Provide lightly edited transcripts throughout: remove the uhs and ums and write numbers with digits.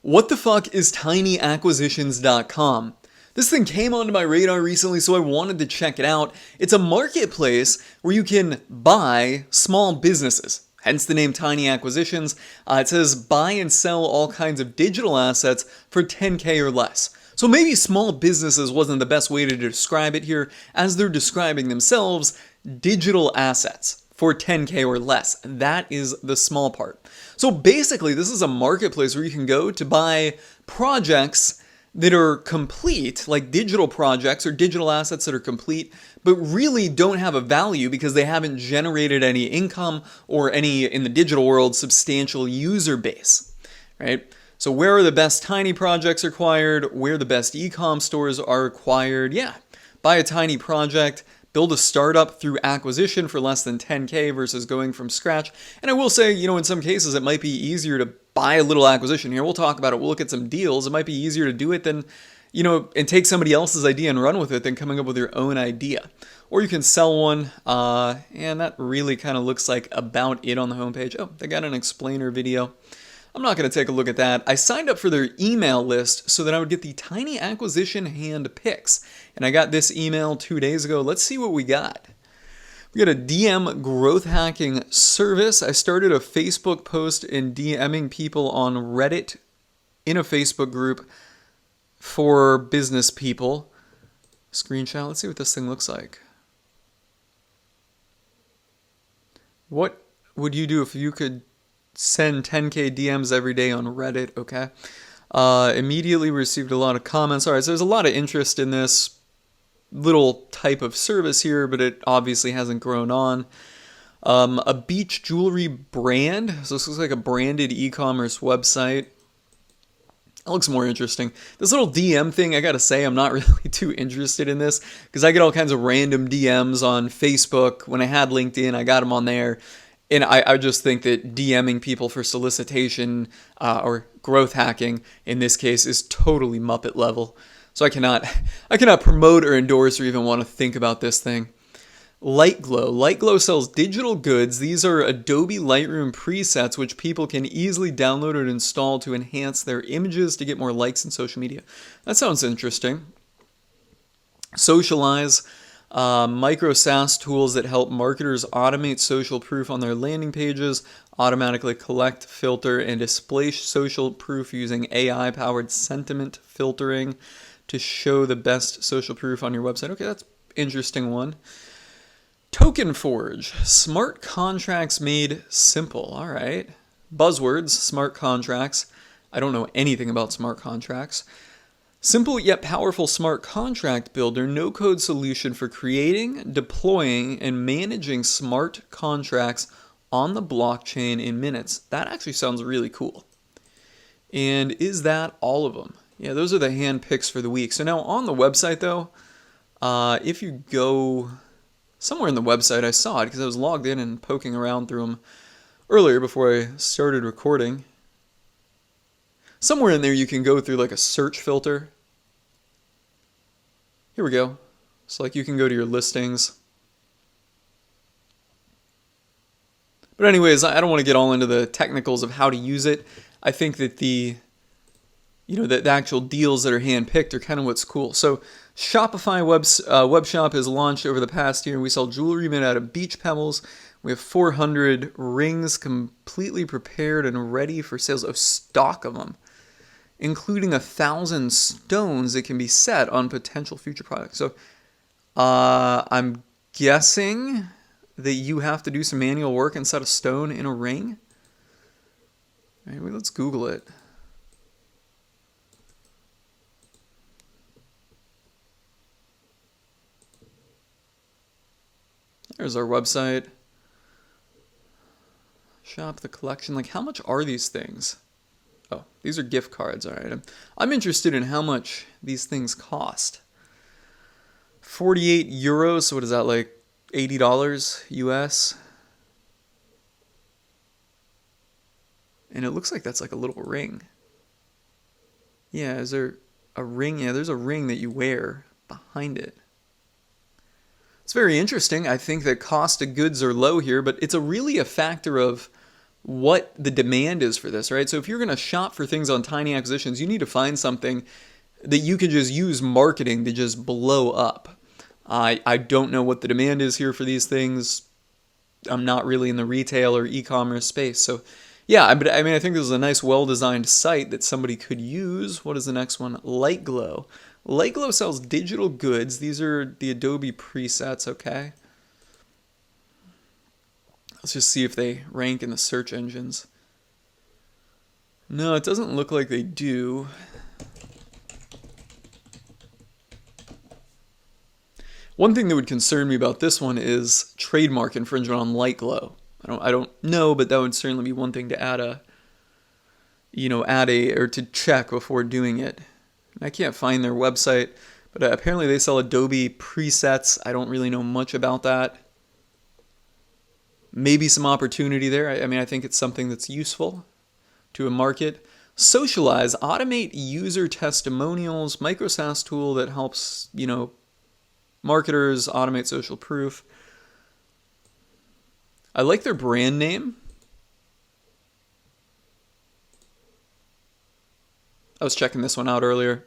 What the fuck is tinyacquisitions.com? This thing came onto my radar recently, so I wanted to check it out. It's a marketplace where you can buy small businesses, hence the name Tiny Acquisitions. It says buy and sell all kinds of digital assets for 10K or less. So maybe small businesses wasn't the best way to describe it here, as they're describing themselves digital assets for 10K or less. That is the small part. So basically, this is a marketplace where you can go to buy projects that are complete, like digital projects or digital assets that are complete, but really don't have a value because they haven't generated any income or any, in the digital world, substantial user base, right? So where are the best tiny projects acquired? Where the best e-com stores are acquired? Yeah, buy a tiny project, build a startup through acquisition for less than 10K versus going from scratch. And I will say, in some cases it might be easier to buy a little acquisition here. We'll talk about it. We'll look at some deals. It might be easier to do it than, and take somebody else's idea and run with it than coming up with your own idea. Or you can sell one, and that really kind of looks like about it on the homepage. Oh, they got an explainer video. I'm not going to take a look at that. I signed up for their email list so that I would get the tiny acquisition hand picks. And I got this email 2 days ago. Let's see what we got. We got a DM growth hacking service. I started a Facebook post and DMing people on Reddit in a Facebook group for business people. Screenshot. Let's see what this thing looks like. What would you do if you could send 10K DMs every day on Reddit? Okay. Immediately received a lot of comments. All right, so there's a lot of interest in this little type of service here, but it obviously hasn't grown on. A beach jewelry brand. So this looks like a branded e-commerce website. That looks more interesting. This little DM thing, I gotta say, I'm not really too interested in this because I get all kinds of random DMs on Facebook. When I had LinkedIn, I got them on there. And I just think that DMing people for solicitation or growth hacking in this case is totally Muppet level. So I cannot promote or endorse or even want to think about this thing. Lightglow. Lightglow sells digital goods. These are Adobe Lightroom presets which people can easily download and install to enhance their images to get more likes in social media. That sounds interesting. Socialize. Micro SaaS tools that help marketers automate social proof on their landing pages, automatically collect, filter, and display social proof using AI-powered sentiment filtering to show the best social proof on your website. Okay, that's an interesting one. Tokenforge, smart contracts made simple. All right. Buzzwords, smart contracts. I don't know anything about smart contracts. Simple yet powerful smart contract builder, no-code solution for creating, deploying, and managing smart contracts on the blockchain in minutes. That actually sounds really cool. And is that all of them? Yeah, those are the hand picks for the week. So now on the website though, if you go somewhere in the website, I saw it because I was logged in and poking around through them earlier before I started recording. Somewhere in there you can go through like a search filter. Here we go. So like you can go to your listings. But anyways, I don't want to get all into the technicals of how to use it. I think that the actual deals that are handpicked are kind of what's cool. So Shopify web shop is launched over the past year. We sell jewelry made out of beach pebbles. We have 400 rings completely prepared and ready for sales. Of stock of them, including 1,000 stones that can be set on potential future products. So I'm guessing that you have to do some manual work and set a stone in a ring. Maybe let's Google it. There's our website. Shop the collection. Like, how much are these things? Oh, these are gift cards. All right. I'm interested in how much these things cost. 48 euros. So what is that, like $80 US? And it looks like that's like a little ring. Yeah, is there a ring? Yeah, there's a ring that you wear behind it. It's very interesting. I think that cost of goods are low here, but it's really a factor of what the demand is for this, right? So if you're going to shop for things on tiny acquisitions, you need to find something that you can just use marketing to just blow up. I don't know what the demand is here for these things. I'm not really in the retail or e-commerce space. So yeah, but I mean, I think this is a nice, well-designed site that somebody could use. What is the next one? Lightglow. Lightglow sells digital goods. These are the Adobe presets, okay? Let's just see if they rank in the search engines. No, it doesn't look like they do. One thing that would concern me about this one is trademark infringement on Lightglow. I don't know, but that would certainly be one thing to add a, or to check before doing it. I can't find their website, but apparently they sell Adobe presets. I don't really know much about that. Maybe some opportunity there. I mean, I think it's something that's useful to a market. Socialize, automate user testimonials, micro SaaS tool that helps, marketers automate social proof. I like their brand name. I was checking this one out earlier.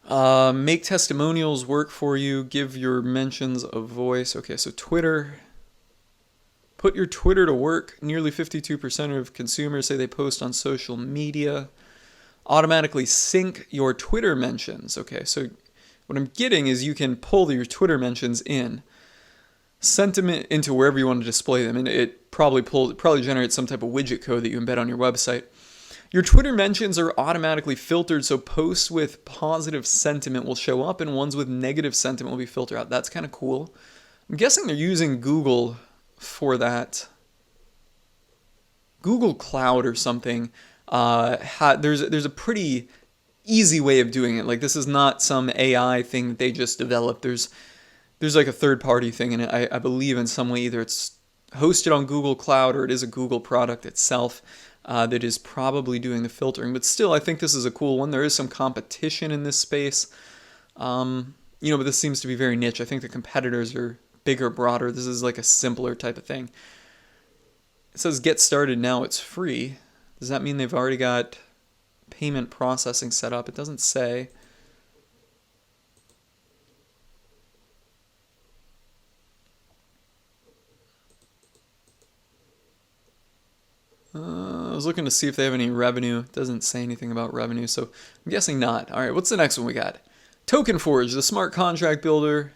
Make testimonials work for you. Give your mentions a voice. Okay, so Twitter. Put your Twitter to work. Nearly 52% of consumers say they post on social media. Automatically sync your Twitter mentions. Okay, so what I'm getting is you can pull your Twitter mentions in, sentiment into wherever you want to display them, and it probably generates some type of widget code that you embed on your website. Your Twitter mentions are automatically filtered, so posts with positive sentiment will show up and ones with negative sentiment will be filtered out. That's kind of cool. I'm guessing they're using Google for that. Google Cloud or something. There's a pretty easy way of doing it. Like, this is not some AI thing that they just developed. There's like a third-party thing in it. I believe in some way either it's hosted on Google Cloud or it is a Google product itself that is probably doing the filtering. But still, I think this is a cool one. There is some competition in this space. But this seems to be very niche. I think the competitors are bigger, broader. This is like a simpler type of thing. It says get started now. It's free. Does that mean they've already got payment processing set up? It doesn't say. I was looking to see if they have any revenue. It doesn't say anything about revenue, so I'm guessing not. All right, what's the next one we got? Tokenforge, the smart contract builder.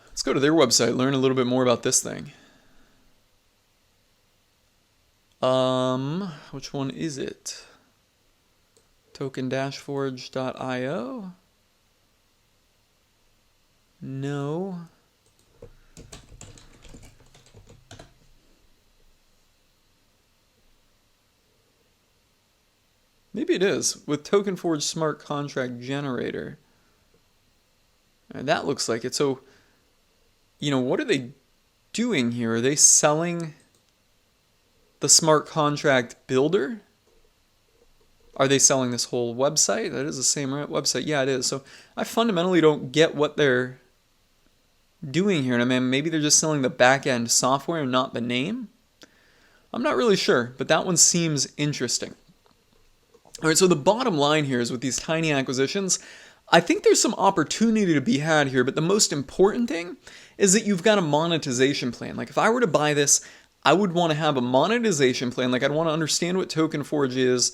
Let's go to their website, learn a little bit more about this thing. Which one is it? Token-forge.io? No. Maybe it is, with tokenforge smart contract generator. And that looks like it. So, what are they doing here? Are they selling the smart contract builder? Are they selling this whole website? That is the same website. Yeah, it is. So I fundamentally don't get what they're doing here. And I mean, maybe they're just selling the back-end software and not the name. I'm not really sure, but that one seems interesting. All right, so the bottom line here is with these tiny acquisitions, I think there's some opportunity to be had here, but the most important thing is that you've got a monetization plan. Like, if I were to buy this, I would want to have a monetization plan. Like, I'd want to understand what tokenforge is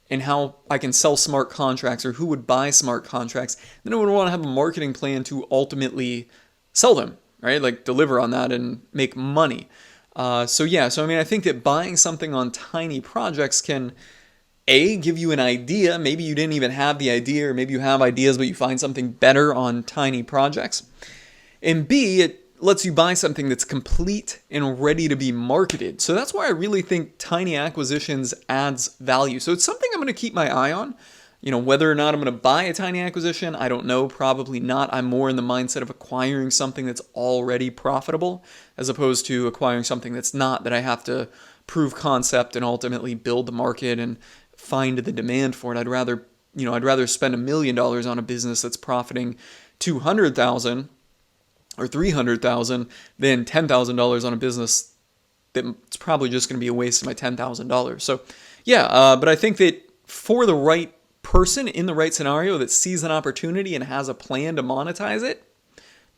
and how I can sell smart contracts or who would buy smart contracts. Then I would want to have a marketing plan to ultimately sell them, right? Like, deliver on that and make money. I think that buying something on tiny projects can give you an idea. Maybe you didn't even have the idea, or maybe you have ideas, but you find something better on tiny projects. And B, it lets you buy something that's complete and ready to be marketed. So that's why I really think tiny acquisitions adds value. So it's something I'm going to keep my eye on. Whether or not I'm going to buy a tiny acquisition, I don't know. Probably not. I'm more in the mindset of acquiring something that's already profitable as opposed to acquiring something that's not, that I have to prove concept and ultimately build the market and find the demand for it. I'd rather spend $1 million on a business that's profiting $200,000 or $300,000 than $10,000 on a business that's probably just going to be a waste of my $10,000. So yeah, but I think that for the right person in the right scenario that sees an opportunity and has a plan to monetize it,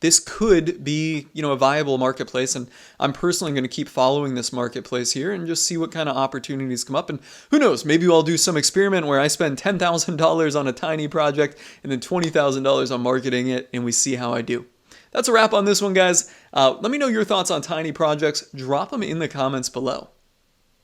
this could be, a viable marketplace. And I'm personally going to keep following this marketplace here and just see what kind of opportunities come up. And who knows, maybe I'll do some experiment where I spend $10,000 on a tiny project and then $20,000 on marketing it, and we see how I do. That's a wrap on this one, guys. Let me know your thoughts on tiny projects. Drop them in the comments below.